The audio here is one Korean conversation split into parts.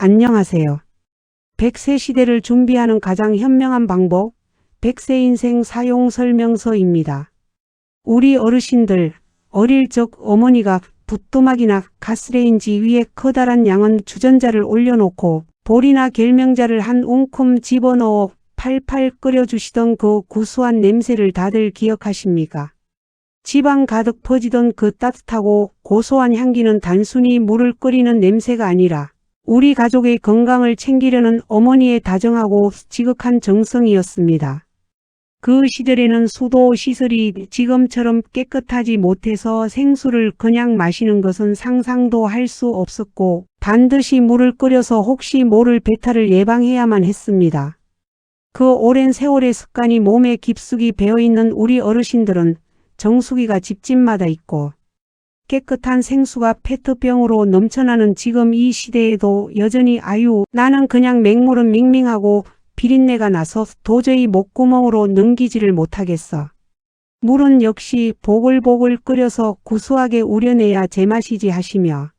안녕하세요. 100세 시대를 준비하는 가장 현명한 방법, 100세 인생 사용 설명서입니다. 우리 어르신들, 어릴 적 어머니가 부뚜막이나 가스레인지 위에 커다란 양은 주전자를 올려놓고 볼이나 결명자를 한 움큼 집어넣어 팔팔 끓여주시던 그 구수한 냄새를 다들 기억하십니까? 집안 가득 퍼지던 그 따뜻하고 고소한 향기는 단순히 물을 끓이는 냄새가 아니라 우리 가족의 건강을 챙기려는 어머니의 다정하고 지극한 정성이었습니다. 그 시절에는 수도 시설이 지금처럼 깨끗하지 못해서 생수를 그냥 마시는 것은 상상도 할 수 없었고 반드시 물을 끓여서 혹시 모를 배탈을 예방해야만 했습니다. 그 오랜 세월의 습관이 몸에 깊숙이 배어있는 우리 어르신들은 정수기가 집집마다 있고 깨끗한 생수가 페트병으로 넘쳐나는 지금 이 시대에도 여전히 나는 그냥 맹물은 밍밍하고 비린내가 나서 도저히 목구멍으로 넘기지를 못하겠어. 물은 역시 보글보글 끓여서 구수하게 우려내야 제맛이지 하시며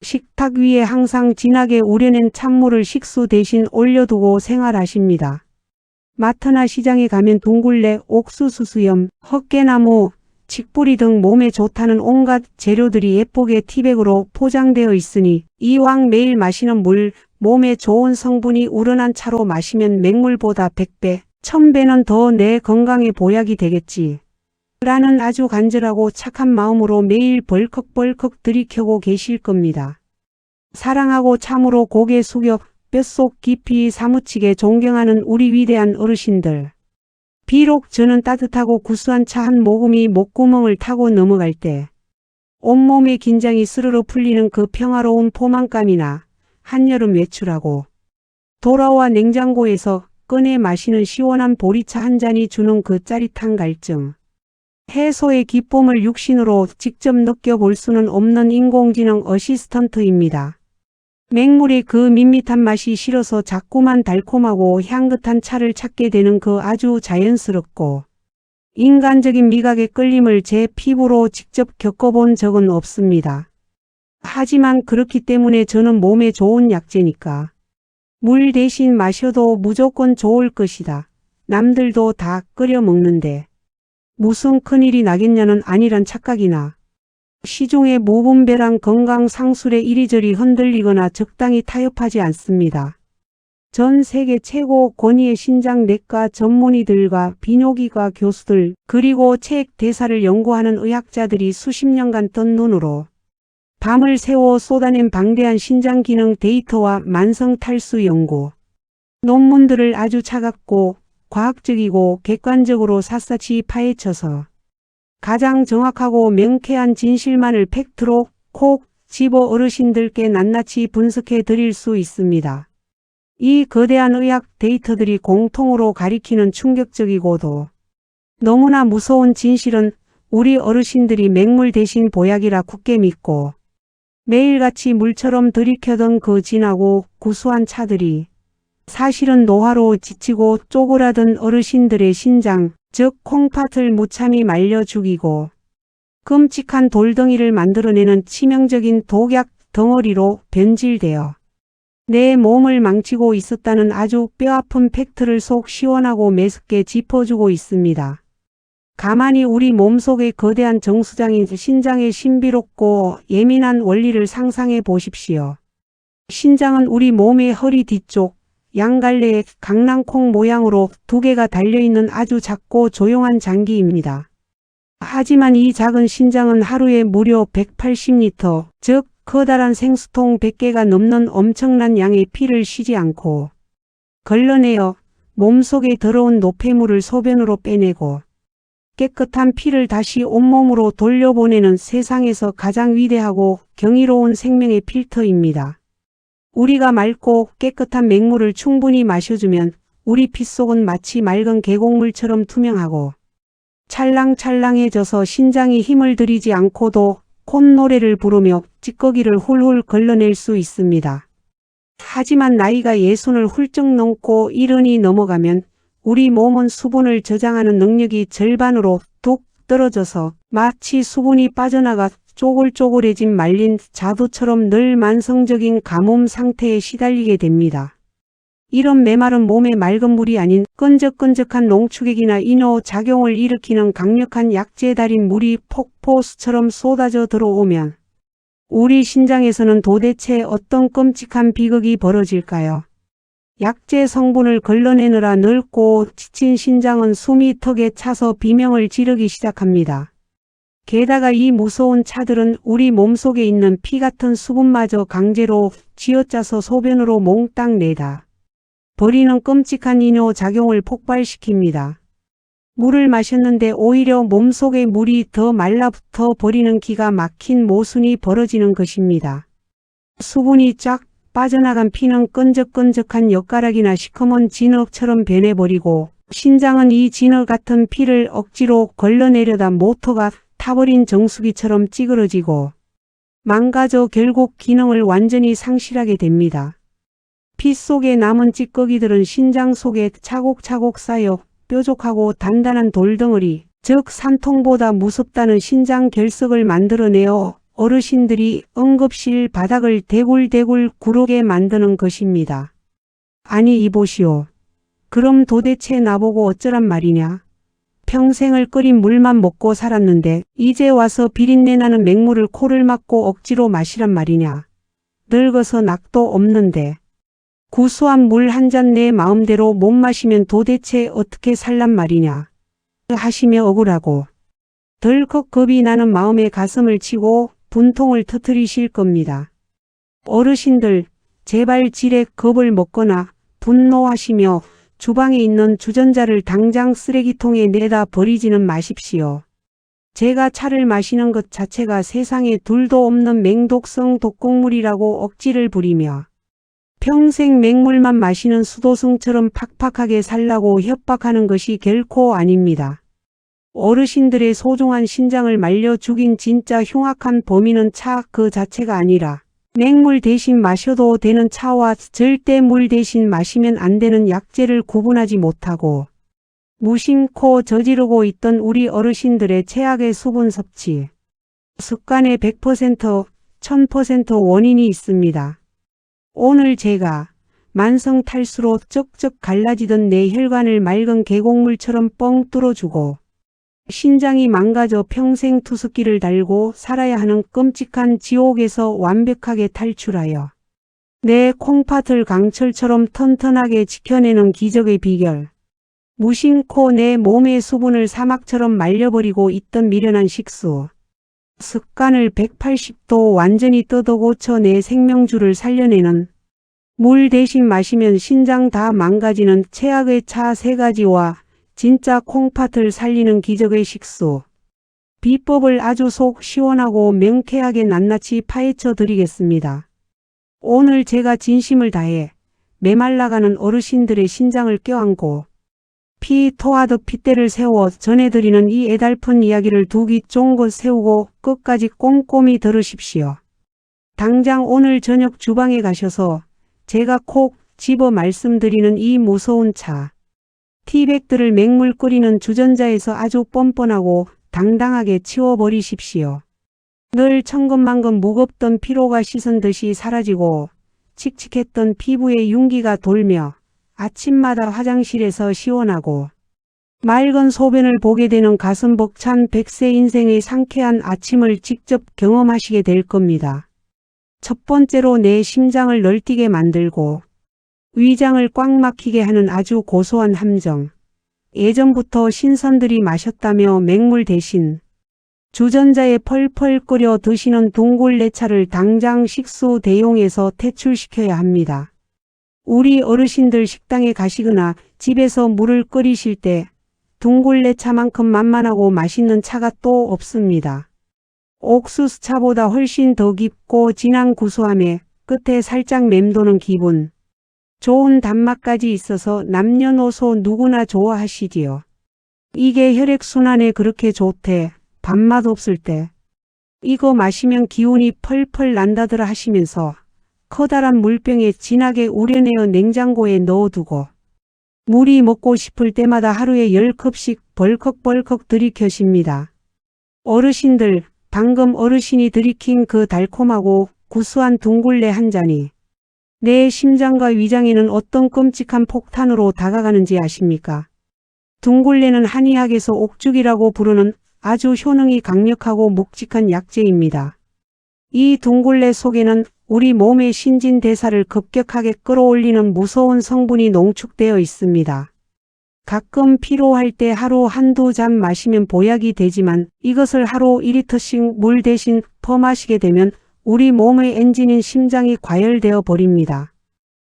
식탁 위에 항상 진하게 우려낸 찬물을 식수 대신 올려두고 생활하십니다. 마트나 시장에 가면 둥글레, 옥수수 수염, 헛개나무, 칡뿌리 등 몸에 좋다는 온갖 재료들이 예쁘게 티백으로 포장되어 있으니 이왕 매일 마시는 물, 몸에 좋은 성분이 우러난 차로 마시면 맹물보다 100배, 1000배는 더 내 건강에 보약이 되겠지. 라는 아주 간절하고 착한 마음으로 매일 벌컥벌컥 들이켜고 계실 겁니다. 사랑하고 참으로 고개 숙여 뼛속 깊이 사무치게 존경하는 우리 위대한 어르신들. 비록 저는 따뜻하고 구수한 차 한 모금이 목구멍을 타고 넘어갈 때 온몸의 긴장이 스르르 풀리는 그 평화로운 포만감이나 한여름 외출하고 돌아와 냉장고에서 꺼내 마시는 시원한 보리차 한 잔이 주는 그 짜릿한 갈증. 해소의 기쁨을 육신으로 직접 느껴볼 수는 없는 인공지능 어시스턴트입니다. 맹물의 그 밋밋한 맛이 싫어서 자꾸만 달콤하고 향긋한 차를 찾게 되는 그 아주 자연스럽고 인간적인 미각의 끌림을 제 피부로 직접 겪어본 적은 없습니다. 하지만 그렇기 때문에 저는 몸에 좋은 약재니까 물 대신 마셔도 무조건 좋을 것이다. 남들도 다 끓여 먹는데 무슨 큰일이 나겠냐는 안일한 착각이나 시중의 무분별한 건강 상술에 이리저리 흔들리거나 적당히 타협하지 않습니다. 전 세계 최고 권위의 신장내과 전문의들과 비뇨기과 교수들 그리고 책 대사를 연구하는 의학자들이 수십 년간 뜬 눈으로 밤을 새워 쏟아낸 방대한 신장기능 데이터와 만성탈수 연구 논문들을 아주 차갑고 과학적이고 객관적으로 샅샅이 파헤쳐서 가장 정확하고 명쾌한 진실만을 팩트로 콕 집어 어르신들께 낱낱이 분석해 드릴 수 있습니다. 이 거대한 의학 데이터들이 공통으로 가리키는 충격적이고도 너무나 무서운 진실은 우리 어르신들이 맹물 대신 보약이라 굳게 믿고 매일같이 물처럼 들이켜던 그 진하고 구수한 차들이 사실은 노화로 지치고 쪼그라든 어르신들의 신장, 즉 콩팥을 무참히 말려 죽이고 끔찍한 돌덩이를 만들어내는 치명적인 독약 덩어리로 변질되어 내 몸을 망치고 있었다는 아주 뼈아픈 팩트를 속 시원하고 매섭게 짚어주고 있습니다. 가만히 우리 몸속의 거대한 정수장인 신장의 신비롭고 예민한 원리를 상상해 보십시오. 신장은 우리 몸의 허리 뒤쪽 양갈래의 강낭콩 모양으로 두 개가 달려있는 아주 작고 조용한 장기입니다. 하지만 이 작은 신장은 하루에 무려 180리터, 즉 커다란 생수통 100개가 넘는 엄청난 양의 피를 쉬지 않고 걸러내어 몸속에 더러운 노폐물을 소변으로 빼내고 깨끗한 피를 다시 온몸으로 돌려보내는 세상에서 가장 위대하고 경이로운 생명의 필터입니다. 우리가 맑고 깨끗한 맹물을 충분히 마셔주면 우리 피 속은 마치 맑은 계곡물처럼 투명하고 찰랑찰랑해져서 신장이 힘을 들이지 않고도 콧노래를 부르며 찌꺼기를 훌훌 걸러낼 수 있습니다. 하지만 나이가 60을 훌쩍 넘고 70이 넘어가면 우리 몸은 수분을 저장하는 능력이 절반으로 뚝 떨어져서 마치 수분이 빠져나가 쪼글쪼글해진 말린 자두처럼 늘 만성적인 가뭄 상태에 시달리게 됩니다. 이런 메마른 몸에 맑은 물이 아닌 끈적끈적한 농축액이나 이뇨 작용을 일으키는 강력한 약재 달인 물이 폭포수처럼 쏟아져 들어오면 우리 신장에서는 도대체 어떤 끔찍한 비극이 벌어질까요? 약재 성분을 걸러내느라 늙고 지친 신장은 숨이 턱에 차서 비명을 지르기 시작합니다. 게다가 이 무서운 차들은 우리 몸속에 있는 피 같은 수분마저 강제로 쥐어짜서 소변으로 몽땅 내다 버리는 끔찍한 이뇨 작용을 폭발시킵니다. 물을 마셨는데 오히려 몸속의 물이 더 말라붙어 버리는 기가 막힌 모순이 벌어지는 것입니다. 수분이 쫙 빠져나간 피는 끈적끈적한 엿가락이나 시커먼 진흙처럼 변해버리고 신장은 이 진흙 같은 피를 억지로 걸러내려다 모터가 타버린 정수기처럼 찌그러지고 망가져 결국 기능을 완전히 상실하게 됩니다. 피 속에 남은 찌꺼기들은 신장 속에 차곡차곡 쌓여 뾰족하고 단단한 돌덩어리, 즉 산통보다 무섭다는 신장 결석을 만들어내어 어르신들이 응급실 바닥을 대굴대굴 구르게 만드는 것입니다. 아니 이보시오. 그럼 도대체 나보고 어쩌란 말이냐? 평생을 끓인 물만 먹고 살았는데 이제 와서 비린내나는 맹물을 코를 막고 억지로 마시란 말이냐? 늙어서 낙도 없는데. 구수한 물 한 잔 내 마음대로 못 마시면 도대체 어떻게 살란 말이냐? 하시며 억울하고 덜컥 겁이 나는 마음에 가슴을 치고 분통을 터뜨리실 겁니다. 어르신들 제발 지레 겁을 먹거나 분노하시며 주방에 있는 주전자를 당장 쓰레기통에 내다 버리지는 마십시오. 제가 차를 마시는 것 자체가 세상에 둘도 없는 맹독성 독곡물이라고 억지를 부리며 평생 맹물만 마시는 수도승처럼 팍팍하게 살라고 협박하는 것이 결코 아닙니다. 어르신들의 소중한 신장을 말려 죽인 진짜 흉악한 범인은 차 그 자체가 아니라 맹물 대신 마셔도 되는 차와 절대 물 대신 마시면 안 되는 약재를 구분하지 못하고 무심코 저지르고 있던 우리 어르신들의 최악의 수분 섭취. 습관의 100%, 1000% 원인이 있습니다. 오늘 제가 만성 탈수로 쩍쩍 갈라지던 내 혈관을 맑은 계곡물처럼 뻥 뚫어주고 신장이 망가져 평생 투숙기를 달고 살아야 하는 끔찍한 지옥에서 완벽하게 탈출하여 내 콩팥을 강철처럼 튼튼하게 지켜내는 기적의 비결. 무심코 내 몸의 수분을 사막처럼 말려버리고 있던 미련한 식수. 습관을 180도 완전히 뜯어고쳐 내 생명줄을 살려내는 물 대신 마시면 신장 다 망가지는 최악의 차 3가지와 진짜 콩팥을 살리는 기적의 식수. 비법을 아주 속 시원하고 명쾌하게 낱낱이 파헤쳐 드리겠습니다. 오늘 제가 진심을 다해 메말라가는 어르신들의 신장을 껴안고 피 토하듯 핏대를 세워 전해드리는 이 애달픈 이야기를 두 귀 쫑긋 세우고 끝까지 꼼꼼히 들으십시오. 당장 오늘 저녁 주방에 가셔서 제가 콕 집어 말씀드리는 이 무서운 차. 티백들을 맹물 끓이는 주전자에서 아주 뻔뻔하고 당당하게 치워버리십시오. 늘 천근만근 무겁던 피로가 씻은 듯이 사라지고 칙칙했던 피부에 윤기가 돌며 아침마다 화장실에서 시원하고 맑은 소변을 보게 되는 가슴 벅찬 100세 인생의 상쾌한 아침을 직접 경험하시게 될 겁니다. 첫 번째로 내 심장을 널뛰게 만들고 위장을 꽉 막히게 하는 아주 고소한 함정. 예전부터 신선들이 마셨다며 맹물 대신 주전자에 펄펄 끓여 드시는 둥굴레차를 당장 식수 대용에서 퇴출시켜야 합니다. 우리 어르신들 식당에 가시거나 집에서 물을 끓이실 때 둥굴레차만큼 만만하고 맛있는 차가 또 없습니다. 옥수수차보다 훨씬 더 깊고 진한 구수함에 끝에 살짝 맴도는 기분. 좋은 단맛까지 있어서 남녀노소 누구나 좋아하시지요. 이게 혈액순환에 그렇게 좋대. 밥맛 없을 때. 이거 마시면 기운이 펄펄 난다더라 하시면서 커다란 물병에 진하게 우려내어 냉장고에 넣어두고 물이 먹고 싶을 때마다 하루에 10컵씩 벌컥벌컥 들이켜십니다. 어르신들 방금 어르신이 들이킨 그 달콤하고 구수한 둥글레 한 잔이 내 심장과 위장에는 어떤 끔찍한 폭탄으로 다가가는지 아십니까? 둥글레는 한의학에서 옥죽이라고 부르는 아주 효능이 강력하고 묵직한 약재입니다. 이 둥글레 속에는 우리 몸의 신진대사를 급격하게 끌어올리는 무서운 성분이 농축되어 있습니다. 가끔 피로할 때 하루 한두 잔 마시면 보약이 되지만 이것을 하루 1리터씩 물 대신 퍼마시게 되면 우리 몸의 엔진인 심장이 과열되어 버립니다.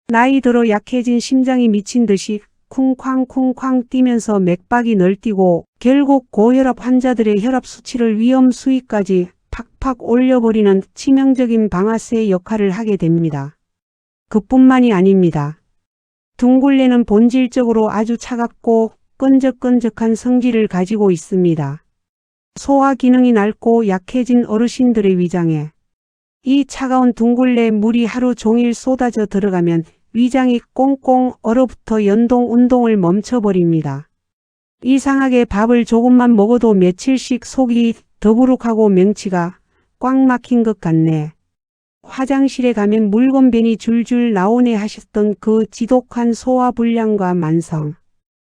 나이 들어 약해진 심장이 미친 듯이 쿵쾅쿵쾅 뛰면서 맥박이 널뛰고 결국 고혈압 환자들의 혈압 수치를 위험 수위까지 팍팍 올려버리는 치명적인 방아쇠의 역할을 하게 됩니다. 그뿐만이 아닙니다. 둥글레는 본질적으로 아주 차갑고 끈적끈적한 성질을 가지고 있습니다. 소화 기능이 낮고 약해진 어르신들의 위장에 이 차가운 둥글레 물이 하루 종일 쏟아져 들어가면 위장이 꽁꽁 얼어붙어 연동 운동을 멈춰버립니다. 이상하게 밥을 조금만 먹어도 며칠씩 속이 더부룩하고 명치가 꽉 막힌 것 같네. 화장실에 가면 물건변이 줄줄 나오네 하셨던 그 지독한 소화불량과 만성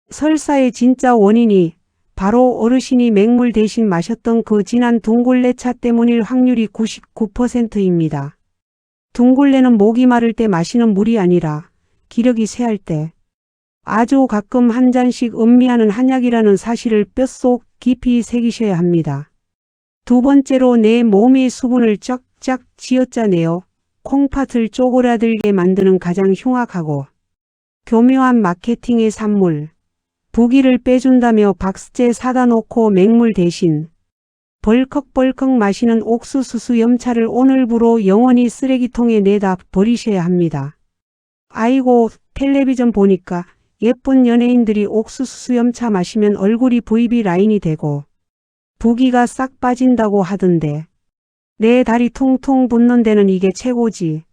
설사의 진짜 원인이 바로 어르신이 맹물 대신 마셨던 그 진한 둥글레차 때문일 확률이 99%입니다. 둥글레는 목이 마를 때 마시는 물이 아니라 기력이 쇠할 때 아주 가끔 한 잔씩 음미하는 한약이라는 사실을 뼛속 깊이 새기셔야 합니다. 두 번째로 내 몸의 수분을 쫙쫙 쥐어짜내어 콩팥을 쪼그라들게 만드는 가장 흉악하고 교묘한 마케팅의 산물. 부기를 빼준다며 박스째 사다 놓고 맹물 대신 벌컥벌컥 마시는 옥수수수 염차를 오늘부로 영원히 쓰레기통에 내다 버리셔야 합니다. 아이고, 텔레비전 보니까 예쁜 연예인들이 옥수수수 염차 마시면 얼굴이 VB 라인이 되고 부기가 싹 빠진다고 하던데 내 다리 통통 붓는 데는 이게 최고지.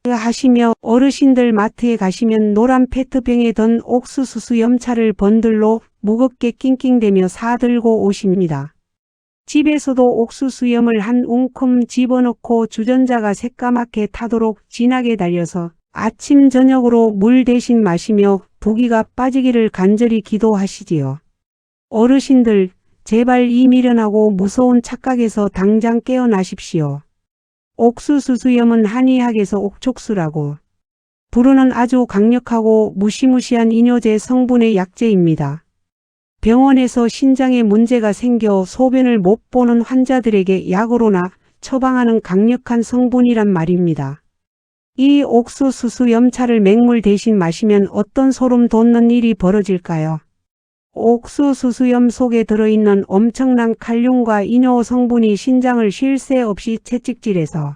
하시며 어르신들 마트에 가시면 노란 페트병에 든 옥수수수 염차를 번들로 무겁게 낑낑대며 사들고 오십니다. 집에서도 옥수수염을 한 웅큼 집어넣고 주전자가 새까맣게 타도록 진하게 달려서 아침 저녁으로 물 대신 마시며 부기가 빠지기를 간절히 기도하시지요. 어르신들, 제발 이 미련하고 무서운 착각에서 당장 깨어나십시오. 옥수수수염은 한의학에서 옥촉수라고 부르는 아주 강력하고 무시무시한 이뇨제 성분의 약재입니다. 병원에서 신장에 문제가 생겨 소변을 못 보는 환자들에게 약으로나 처방하는 강력한 성분이란 말입니다. 이 옥수수수 염차를 맹물 대신 마시면 어떤 소름 돋는 일이 벌어질까요? 옥수수수염 속에 들어있는 엄청난 칼륨과 이뇨 성분이 신장을 쉴 새 없이 채찍질해서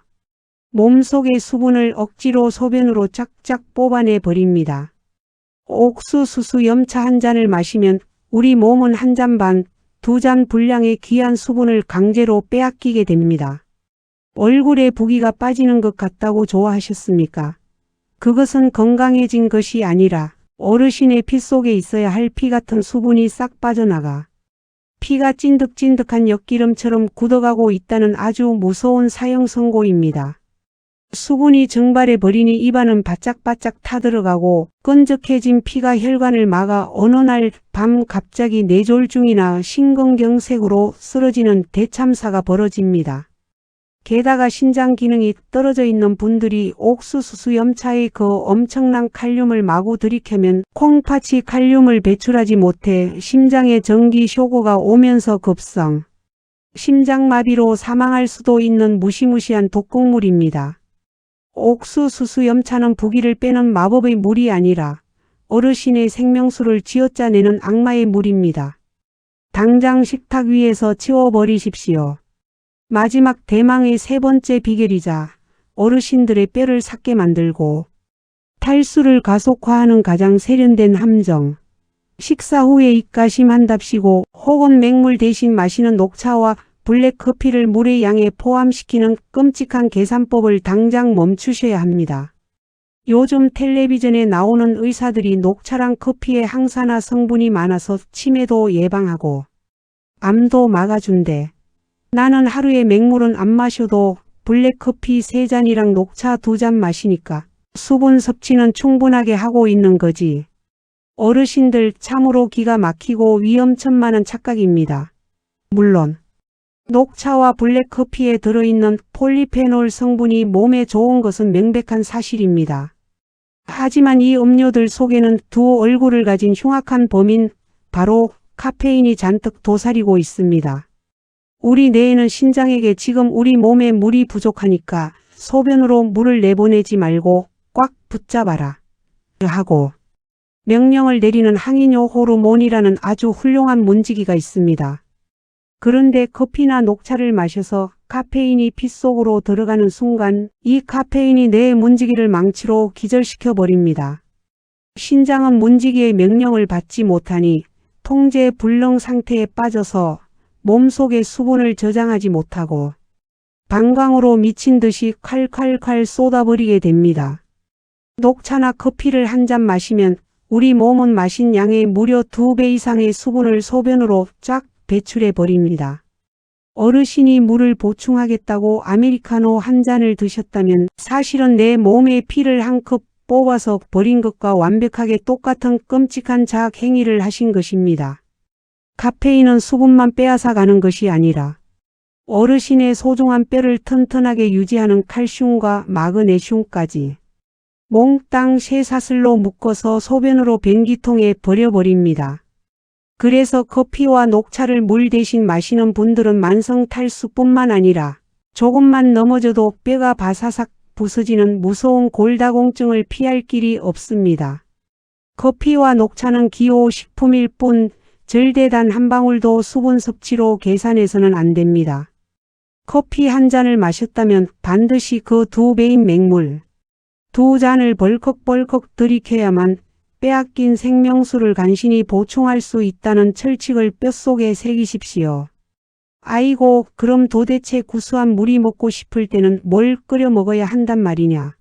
몸속의 수분을 억지로 소변으로 쫙쫙 뽑아내 버립니다. 옥수수수 염차 한 잔을 마시면 우리 몸은 한 잔 반, 두 잔 분량의 귀한 수분을 강제로 빼앗기게 됩니다. 얼굴에 부기가 빠지는 것 같다고 좋아하셨습니까? 그것은 건강해진 것이 아니라 어르신의 피 속에 있어야 할 피 같은 수분이 싹 빠져나가 피가 찐득찐득한 엿기름처럼 굳어가고 있다는 아주 무서운 사형 선고입니다. 수분이 증발해 버리니 입안은 바짝바짝 타들어가고 끈적해진 피가 혈관을 막아 어느 날 밤 갑자기 뇌졸중이나 심근경색으로 쓰러지는 대참사가 벌어집니다. 게다가 신장 기능이 떨어져 있는 분들이 옥수수수 염차의 그 엄청난 칼륨을 마구 들이켜면 콩팥이 칼륨을 배출하지 못해 심장에 전기 쇼크가 오면서 급성 심장마비로 사망할 수도 있는 무시무시한 독극물입니다. 옥수수수 염차는 부기를 빼는 마법의 물이 아니라 어르신의 생명수를 쥐어짜내는 악마의 물입니다. 당장 식탁 위에서 치워버리십시오. 마지막 대망의 세 번째 비결이자 어르신들의 뼈를 삭게 만들고 탈수를 가속화하는 가장 세련된 함정. 식사 후에 입가심한답시고 혹은 맹물 대신 마시는 녹차와 블랙커피를 물의 양에 포함시키는 끔찍한 계산법을 당장 멈추셔야 합니다. 요즘 텔레비전에 나오는 의사들이 녹차랑 커피에 항산화 성분이 많아서 치매도 예방하고 암도 막아준대. 나는 하루에 맹물은 안 마셔도 블랙커피 3잔이랑 녹차 2잔 마시니까 수분 섭취는 충분하게 하고 있는 거지. 어르신들 참으로 기가 막히고 위험천만한 착각입니다. 물론 녹차와 블랙커피에 들어있는 폴리페놀 성분이 몸에 좋은 것은 명백한 사실입니다. 하지만 이 음료들 속에는 두 얼굴을 가진 흉악한 범인, 바로 카페인이 잔뜩 도사리고 있습니다. 우리 뇌에는 신장에게 지금 우리 몸에 물이 부족하니까 소변으로 물을 내보내지 말고 꽉 붙잡아라 하고 명령을 내리는 항이뇨 호르몬이라는 아주 훌륭한 문지기가 있습니다. 그런데 커피나 녹차를 마셔서 카페인이 피 속으로 들어가는 순간 이 카페인이 뇌의 문지기를 망치로 기절시켜 버립니다. 신장은 문지기의 명령을 받지 못하니 통제 불능 상태에 빠져서 몸속의 수분을 저장하지 못하고 방광으로 미친 듯이 콸콸콸 쏟아버리게 됩니다. 녹차나 커피를 한 잔 마시면 우리 몸은 마신 양의 무려 2배 이상의 수분을 소변으로 쫙 배출해 버립니다. 어르신이 물을 보충하겠다고 아메리카노 한 잔을 드셨다면 사실은 내 몸의 피를 한 컵 뽑아서 버린 것과 완벽하게 똑같은 끔찍한 자학 행위를 하신 것입니다. 카페인은 수분만 빼앗아 가는 것이 아니라 어르신의 소중한 뼈를 튼튼하게 유지하는 칼슘과 마그네슘까지 몽땅 쇠사슬로 묶어서 소변으로 변기통에 버려버립니다. 그래서 커피와 녹차를 물 대신 마시는 분들은 만성 탈수뿐만 아니라 조금만 넘어져도 뼈가 바사삭 부서지는 무서운 골다공증을 피할 길이 없습니다. 커피와 녹차는 기호식품일 뿐 절대 단 한 방울도 수분 섭취로 계산해서는 안 됩니다. 커피 한 잔을 마셨다면 반드시 그 2배인 맹물 2잔을 벌컥벌컥 들이켜야만 빼앗긴 생명수를 간신히 보충할 수 있다는 철칙을 뼛속에 새기십시오. 아이고, 그럼 도대체 구수한 물이 먹고 싶을 때는 뭘 끓여 먹어야 한단 말이냐?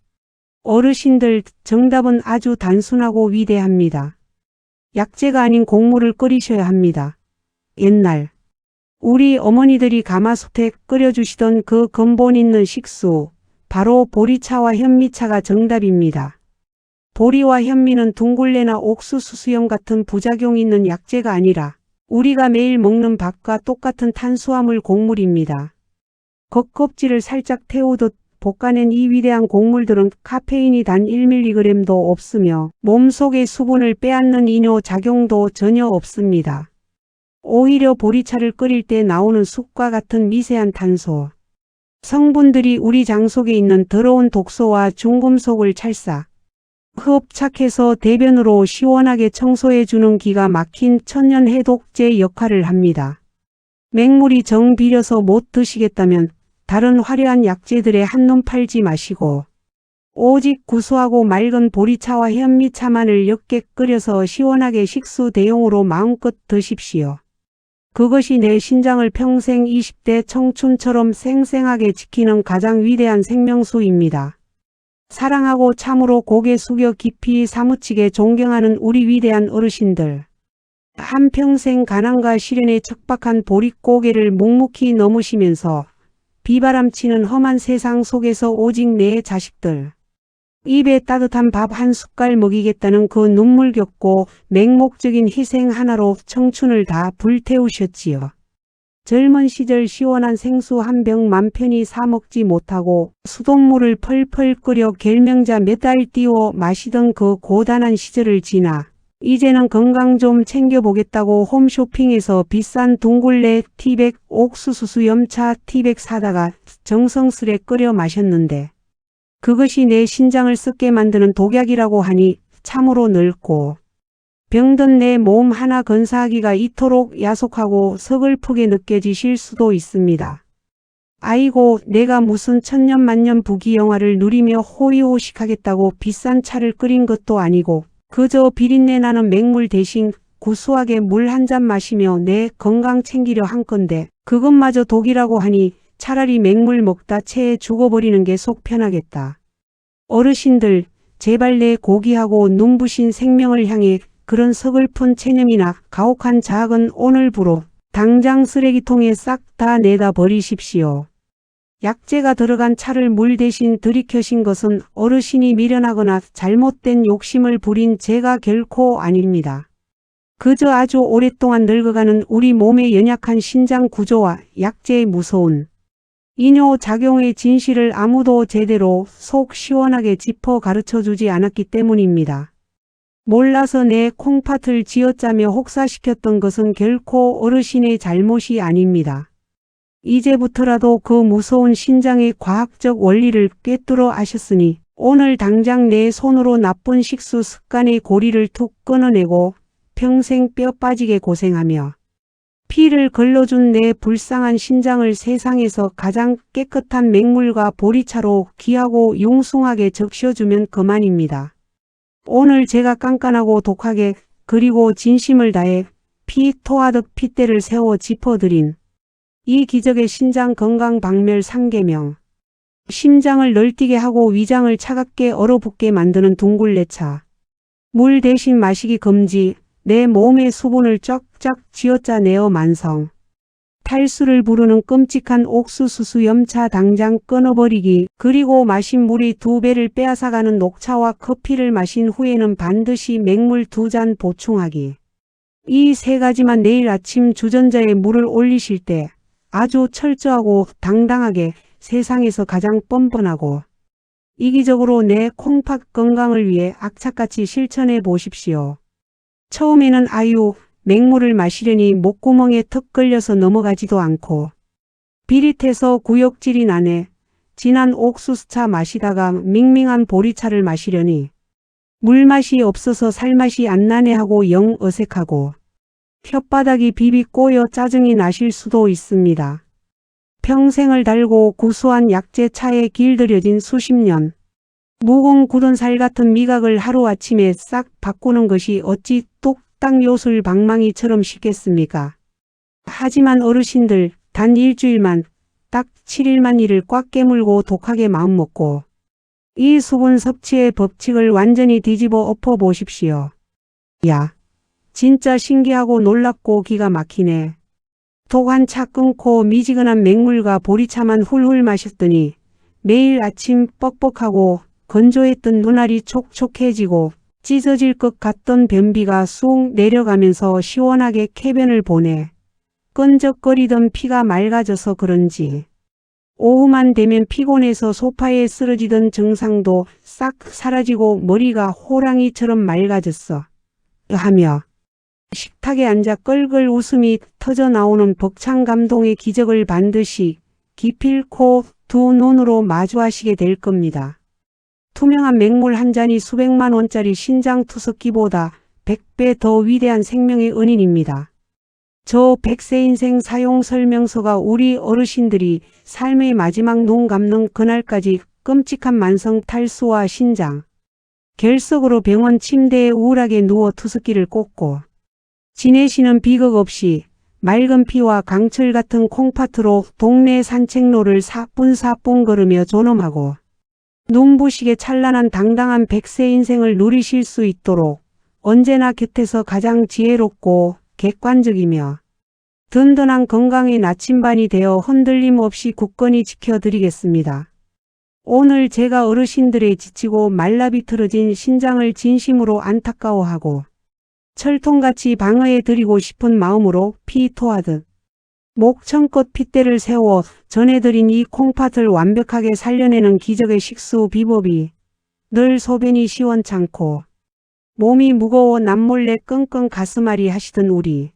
어르신들, 정답은 아주 단순하고 위대합니다. 약재가 아닌 곡물을 끓이셔야 합니다. 옛날 우리 어머니들이 가마솥에 끓여주시던 그 근본 있는 식수, 바로 보리차와 현미차가 정답입니다. 보리와 현미는 둥굴레나 옥수수 수염 같은 부작용 있는 약재가 아니라 우리가 매일 먹는 밥과 똑같은 탄수화물 곡물입니다. 겉껍질을 살짝 태우듯 볶아낸 이 위대한 곡물들은 카페인이 단 1mg도 없으며 몸속의 수분을 빼앗는 이뇨 작용도 전혀 없습니다. 오히려 보리차를 끓일 때 나오는 숯과 같은 미세한 탄소 성분들이 우리 장 속에 있는 더러운 독소와 중금속을 찰싹 흡착해서 대변으로 시원하게 청소해주는 기가 막힌 천연 해독제 역할을 합니다. 맹물이 정 비려서 못 드시겠다면 다른 화려한 약재들에 한눈 팔지 마시고 오직 구수하고 맑은 보리차와 현미차만을 옅게 끓여서 시원하게 식수 대용으로 마음껏 드십시오. 그것이 내 신장을 평생 20대 청춘처럼 생생하게 지키는 가장 위대한 생명수입니다. 사랑하고 참으로 고개 숙여 깊이 사무치게 존경하는 우리 위대한 어르신들. 한평생 가난과 시련에 척박한 보릿고개를 묵묵히 넘으시면서 비바람치는 험한 세상 속에서 오직 내 자식들 입에 따뜻한 밥 한 숟갈 먹이겠다는 그 눈물겹고 맹목적인 희생 하나로 청춘을 다 불태우셨지요. 젊은 시절 시원한 생수 한 병 맘 편히 사 먹지 못하고 수돗물을 펄펄 끓여 결명자 몇 알 띄워 마시던 그 고단한 시절을 지나 이제는 건강 좀 챙겨보겠다고 홈쇼핑에서 비싼 둥굴레 티백 옥수수 수염차 티백 사다가 정성스레 끓여 마셨는데 그것이 내 신장을 썩게 만드는 독약이라고 하니 참으로 늙고 병든 내 몸 하나 건사하기가 이토록 야속하고 서글프게 느껴지실 수도 있습니다. 아이고, 내가 무슨 천년만년 부귀영화를 누리며 호의호식하겠다고 비싼 차를 끓인 것도 아니고 그저 비린내 나는 맹물 대신 구수하게 물 한 잔 마시며 내 건강 챙기려 한 건데 그것마저 독이라고 하니 차라리 맹물 먹다 체해 죽어버리는 게 속 편하겠다. 어르신들, 제발 내 고귀하고 눈부신 생명을 향해 그런 서글픈 체념이나 가혹한 자학은 오늘부로 당장 쓰레기통에 싹 다 내다 버리십시오. 약재가 들어간 차를 물 대신 들이켜신 것은 어르신이 미련하거나 잘못된 욕심을 부린 죄가 결코 아닙니다. 그저 아주 오랫동안 늙어가는 우리 몸의 연약한 신장 구조와 약재의 무서운 이뇨작용의 진실을 아무도 제대로 속 시원하게 짚어 가르쳐주지 않았기 때문입니다. 몰라서 내 콩팥을 쥐어짜며 혹사시켰던 것은 결코 어르신의 잘못이 아닙니다. 이제부터라도 그 무서운 신장의 과학적 원리를 꿰뚫어 아셨으니 오늘 당장 내 손으로 나쁜 식수 습관의 고리를 툭 끊어내고 평생 뼈 빠지게 고생하며 피를 걸러준 내 불쌍한 신장을 세상에서 가장 깨끗한 맹물과 보리차로 귀하고 융숭하게 적셔주면 그만입니다. 오늘 제가 깐깐하고 독하게 그리고 진심을 다해 피 토하듯 핏대를 세워 짚어드린 이 기적의 신장 건강 박멸 3계명. 심장을 널뛰게 하고 위장을 차갑게 얼어붙게 만드는 둥굴레차. 물 대신 마시기 금지. 내 몸의 수분을 쫙쫙 쥐어짜내어 만성. 탈수를 부르는 끔찍한 옥수수수 염차 당장 끊어버리기. 그리고 마신 물의 2배를 빼앗아가는 녹차와 커피를 마신 후에는 반드시 맹물 2잔 보충하기. 이 3가지만 내일 아침 주전자에 물을 올리실 때 아주 철저하고 당당하게 세상에서 가장 뻔뻔하고 이기적으로 내 콩팥 건강을 위해 악착같이 실천해 보십시오. 처음에는 아유, 맹물을 마시려니 목구멍에 턱 걸려서 넘어가지도 않고 비릿해서 구역질이 나네. 진한 옥수수차 마시다가 밍밍한 보리차를 마시려니 물맛이 없어서 살맛이 안 나네 하고 영 어색하고 혓바닥이 비비 꼬여 짜증이 나실 수도 있습니다. 평생을 달고 구수한 약재차에 길들여진 수십 년. 묵은 굳은 살 같은 미각을 하루아침에 싹 바꾸는 것이 어찌 뚝딱 요술 방망이처럼 쉽겠습니까? 하지만 어르신들 단 일주일만 딱 7일만 이를 꽉 깨물고 독하게 마음먹고 이 수분 섭취의 법칙을 완전히 뒤집어 엎어 보십시오. 야, 진짜 신기하고 놀랍고 기가 막히네. 독 한 차 끊고 미지근한 맹물과 보리차만 훌훌 마셨더니 매일 아침 뻑뻑하고 건조했던 눈알이 촉촉해지고 찢어질 것 같던 변비가 쑥 내려가면서 시원하게 쾌변을 보내. 끈적거리던 피가 맑아져서 그런지 오후만 되면 피곤해서 소파에 쓰러지던 증상도 싹 사라지고 머리가 호랑이처럼 맑아졌어. 하며 식탁에 앉아 껄껄 웃음이 터져 나오는 벅찬 감동의 기적을 반드시 기필코 두 눈으로 마주하시게 될 겁니다. 투명한 맹물 한 잔이 수백만 원짜리 신장 투석기보다 100배 더 위대한 생명의 은인입니다. 저 100세 인생 사용 설명서가 우리 어르신들이 삶의 마지막 눈 감는 그날까지 끔찍한 만성 탈수와 신장, 결석으로 병원 침대에 우울하게 누워 투석기를 꽂고 지내시는 비극 없이 맑은 피와 강철 같은 콩팥으로 동네 산책로를 사뿐사뿐 걸으며 존엄하고 눈부시게 찬란한 당당한 100세 인생을 누리실 수 있도록 언제나 곁에서 가장 지혜롭고 객관적이며 든든한 건강의 나침반이 되어 흔들림 없이 굳건히 지켜드리겠습니다. 오늘 제가 어르신들의 지치고 말라비틀어진 신장을 진심으로 안타까워하고 철통같이 방어해 드리고 싶은 마음으로 피 토하듯 목청껏 핏대를 세워 전해드린 이 콩팥을 완벽하게 살려내는 기적의 식수 비법이 늘 소변이 시원찮고 몸이 무거워 남몰래 끙끙 가슴앓이 하시던 우리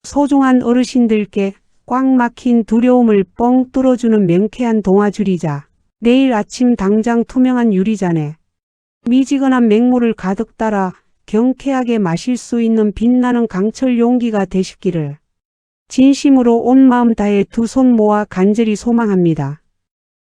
소중한 어르신들께 꽉 막힌 두려움을 뻥 뚫어주는 명쾌한 동화줄이자 내일 아침 당장 투명한 유리잔에 미지근한 맹물을 가득 따라 경쾌하게 마실 수 있는 빛나는 강철 용기가 되시기를 진심으로 온 마음 다해 두 손 모아 간절히 소망합니다.